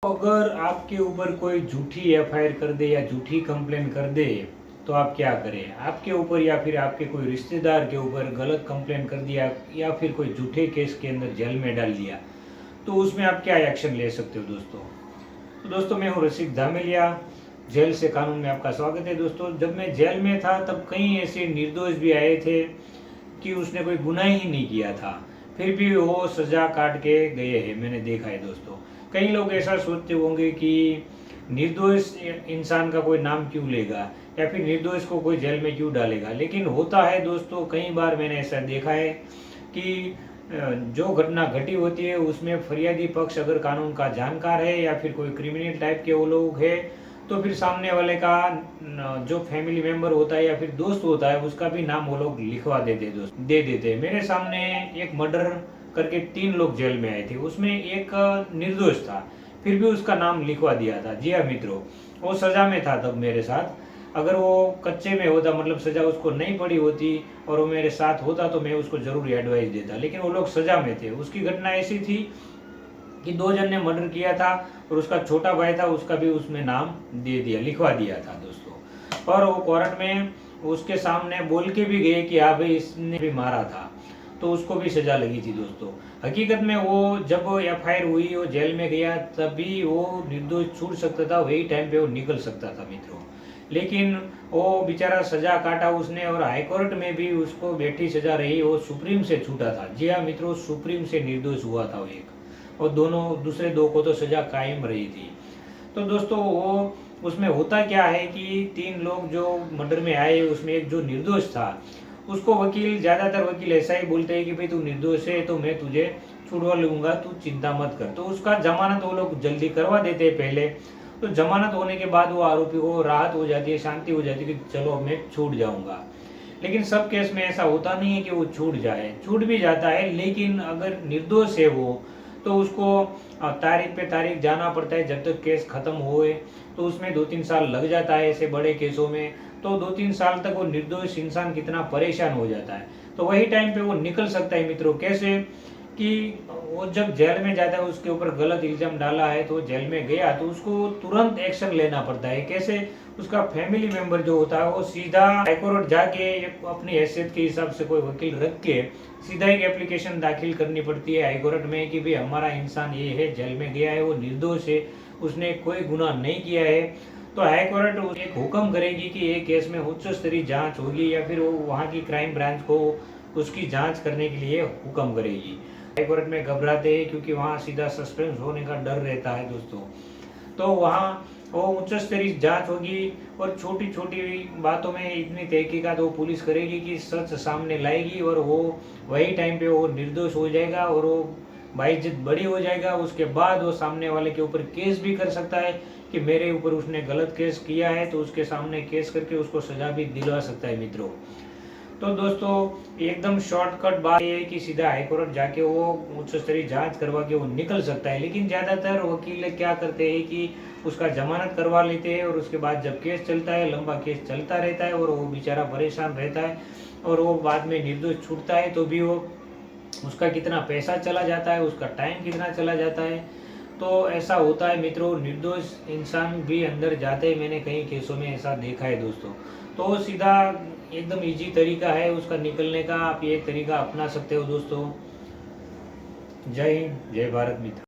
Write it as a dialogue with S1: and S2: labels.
S1: अगर आपके ऊपर कोई झूठी एफआईआर कर दे या झूठी कंप्लेन कर दे तो आप क्या करें? आपके ऊपर या फिर आपके कोई रिश्तेदार के ऊपर गलत कंप्लेन कर दिया या फिर कोई झूठे केस के अंदर जेल में डाल दिया, तो उसमें आप क्या एक्शन ले सकते हो दोस्तों? तो दोस्तों, मैं हूँ रसिक धामेलिया। जेल से कानून में आपका स्वागत है दोस्तों। जब मैं जेल में था तब कई ऐसे निर्दोष भी आए थे कि उसने कोई गुनाह ही नहीं किया था, फिर भी वो सजा काट के गए हैं, मैंने देखा है दोस्तों। कई लोग ऐसा सोचते होंगे कि निर्दोष इंसान का कोई नाम क्यों लेगा या फिर निर्दोष को कोई जेल में क्यों डालेगा, लेकिन होता है दोस्तों। कई बार मैंने ऐसा देखा है कि जो घटना घटी होती है उसमें फरियादी पक्ष अगर कानून का जानकार है या फिर कोई क्रिमिनल टाइप के वो लोग है, तो फिर सामने वाले का जो फैमिली मेंबर होता है या फिर दोस्त होता है उसका भी नाम वो लोग लिखवा देते दे देते। मेरे सामने एक मर्डर करके 3 लोग जेल में आए थे, उसमें एक निर्दोष था, फिर भी उसका नाम लिखवा दिया था। जी हाँ मित्रों, वो सजा में था तब मेरे साथ। अगर वो कच्चे में होता, मतलब सजा उसको नहीं पड़ी होती और वो मेरे साथ होता, तो मैं उसको जरूर एडवाइस देता, लेकिन वो लोग सजा में थे। उसकी घटना ऐसी थी कि 2 जन ने मर्डर किया था और उसका छोटा भाई था, उसका भी उसमें नाम दे दिया, लिखवा दिया था दोस्तों। और वो कोर्ट में उसके सामने बोल के भी गए कि हाँ भाई इसने भी मारा था, तो उसको भी सजा लगी थी दोस्तों। हकीकत में वो जब एफआईआर हुई, वो जेल में गया, तभी वो निर्दोष छूट सकता था, वही टाइम पे वो निकल सकता था मित्रों। लेकिन वो बेचारा सजा काटा उसने, और हाईकोर्ट में भी उसको बैठी सजा रही, वो सुप्रीम से छूटा था। जी हाँ मित्रों, सुप्रीम से निर्दोष हुआ था वो एक, और दोनों दूसरे 2 को तो सजा कायम रही थी। तो दोस्तों, वो उसमें होता क्या है कि 3 लोग जो मर्डर में आए, उसमें एक जो निर्दोष था उसको वकील, ज़्यादातर वकील ऐसा ही बोलते हैं कि भाई तू निर्दोष है तो मैं तुझे छुड़वा लूंगा, तू चिंता मत कर। तो उसका जमानत वो लोग जल्दी करवा देते हैं पहले। तो जमानत होने के बाद वो आरोपी को राहत हो जाती है, शांति हो जाती है कि चलो मैं छूट जाऊंगा। लेकिन सब केस में ऐसा होता नहीं है कि वो छूट जाए, छूट भी जाता है, लेकिन अगर निर्दोष है वो, तो उसको तारीख पे तारीख जाना पड़ता है जब तक केस खत्म होए। तो उसमें 2-3 साल लग जाता है ऐसे बड़े केसों में। तो 2-3 साल तक वो निर्दोष इंसान कितना परेशान हो जाता है। तो वही टाइम पे वो निकल सकता है मित्रों। कैसे कि वो जब जेल में जाता है, उसके ऊपर गलत इल्जाम डाला है तो जेल में गया, तो उसको तुरंत एक्शन लेना पड़ता है। कैसे? उसका फैमिली मेंबर जो होता है वो सीधा हाईकोर्ट जाके अपनी हैसियत के हिसाब से कोई वकील रख के सीधा एक एप्लीकेशन दाखिल करनी पड़ती है हाईकोर्ट में कि भाई हमारा इंसान ये है, जेल में गया है, वो निर्दोष है, उसने कोई गुनाह नहीं किया है। तो हाईकोर्ट एक हुक्म करेगी कि ये केस में उच्च स्तरीय जांच होगी, या फिर वो वहाँ की क्राइम ब्रांच को उसकी जांच करने के लिए हुक्म करेगी। हाईकोर्ट में घबराते हैं क्योंकि वहाँ सीधा सस्पेंस होने का डर रहता है दोस्तों। तो वहाँ वो उच्च स्तरीय जांच होगी और छोटी छोटी बातों में इतनी तहकीकात वो पुलिस करेगी कि सच सामने लाएगी, और वो वही टाइम पे वो निर्दोष हो जाएगा और वो बाइज्जत बड़ी हो जाएगा। उसके बाद वो सामने वाले के ऊपर केस भी कर सकता है कि मेरे ऊपर उसने गलत केस किया है, तो उसके सामने केस करके उसको सजा भी दिलवा सकता है मित्रों। तो दोस्तों, एकदम शॉर्टकट बात ये है कि सीधा हाईकोर्ट जाके वो उच्च स्तरीय जांच करवा के वो निकल सकता है। लेकिन ज़्यादातर वकील क्या करते हैं कि उसका जमानत करवा लेते हैं, और उसके बाद जब केस चलता है, लंबा केस चलता रहता है और वो बेचारा परेशान रहता है, और वो बाद में निर्दोष छूटता है तो भी वो उसका कितना पैसा चला जाता है, उसका टाइम कितना चला जाता है। तो ऐसा होता है मित्रों, निर्दोष इंसान भी अंदर जाते हैं, मैंने कई केसों में ऐसा देखा है दोस्तों। तो सीधा एकदम इजी तरीका है उसका निकलने का, आप ये तरीका अपना सकते हो दोस्तों। जय हिंद, जय भारत मित्र।